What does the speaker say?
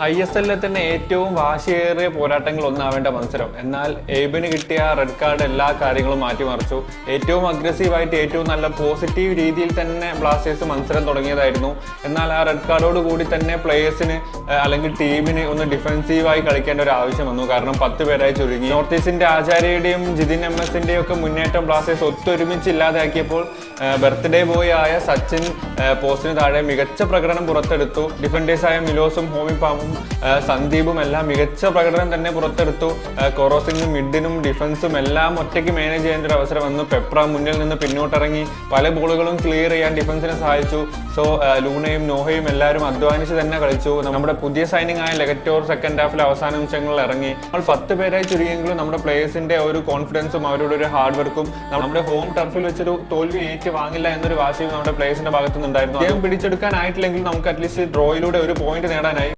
ISL തന്നെ ഏറ്റവും വാശിയേറിയ പോരാട്ടങ്ങൾ ഒന്നാവേണ്ട മത്സരം. എന്നാൽ എയ്ബിന് കിട്ടിയ റെഡ് കാർഡ് എല്ലാ കാര്യങ്ങളും മാറ്റിമറിച്ചു. ഏറ്റവും അഗ്രസീവായിട്ട് ഏറ്റവും നല്ല പോസിറ്റീവ് രീതിയിൽ തന്നെ ബ്ലാസ്റ്റേഴ്സ് മത്സരം തുടങ്ങിയതായിരുന്നു. എന്നാൽ ആ റെഡ് കാർഡോട് കൂടി തന്നെ പ്ലേയേഴ്സിന് അല്ലെങ്കിൽ ടീമിന് ഒന്ന് ഡിഫെൻസീവായി കളിക്കേണ്ട ഒരു ആവശ്യം വന്നു. കാരണം 10 പേരായി ചുരുങ്ങി. നോർത്ത് ഈസ്റ്റിന്റെ ആചാര്യയുടെയും ജിതിൻ MS-ന്റെയും ഒക്കെ മുന്നേറ്റം ബ്ലാസ്റ്റേഴ്സ് ഒത്തൊരുമിച്ച് ഇല്ലാതാക്കിയപ്പോൾ ബർത്ത്ഡേ ബോയ് ആയ സച്ചിൻ പോസ്റ്റിന് താഴെ മികച്ച പ്രകടനം പുറത്തെടുത്തു. ഡിഫൻഡേഴ്സായ മിലോസും ഹോമിപ്പാമും സന്ദീപും എല്ലാം മികച്ച പ്രകടനം തന്നെ പുറത്തെടുത്തു. കൊറോസിനും മിഡിനും ഡിഫൻസും എല്ലാം ഒറ്റയ്ക്ക് മാനേജ് ചെയ്യേണ്ട ഒരു അവസരം വന്നു. പെപ്ര മുന്നിൽ നിന്ന് പിന്നോട്ടിറങ്ങി പല ബോളുകളും ക്ലിയർ ചെയ്യാൻ ഡിഫൻസിനെ സഹായിച്ചു. സോ ലൂണയും നോഹയും എല്ലാവരും അധ്വാനിച്ച് തന്നെ കളിച്ചു. നമ്മുടെ പുതിയ സൈനിങ് ആയ ലെഗറ്റോർ സെക്കൻഡ് ഹാഫിൽ അവസാന നിമിഷങ്ങളിൽ ഇറങ്ങി. നമ്മൾ 10 പേരായി ചുരുങ്ങിയെങ്കിലും നമ്മുടെ പ്ലേയേഴ്സിന്റെ ഒരു കോൺഫിഡൻസും അവരുടെ ഒരു ഹാർഡ് വർക്കും നമ്മുടെ ഹോം ടർഫിൽ വെച്ചൊരു തോൽവി ഏറ്റു വാങ്ങില്ല എന്നൊരു വാശിയും നമ്മുടെ പ്ലേയേഴ്സിന്റെ ഭാഗത്തുനിന്നുണ്ടായിരുന്നു. അദ്ദേഹം പിടിച്ചെടുക്കാനായിട്ടില്ലെങ്കിൽ നമുക്ക് അറ്റ്ലീസ്റ്റ് ഡ്രോയിലൂടെ ഒരു പോയിന്റ് നേടാനായി.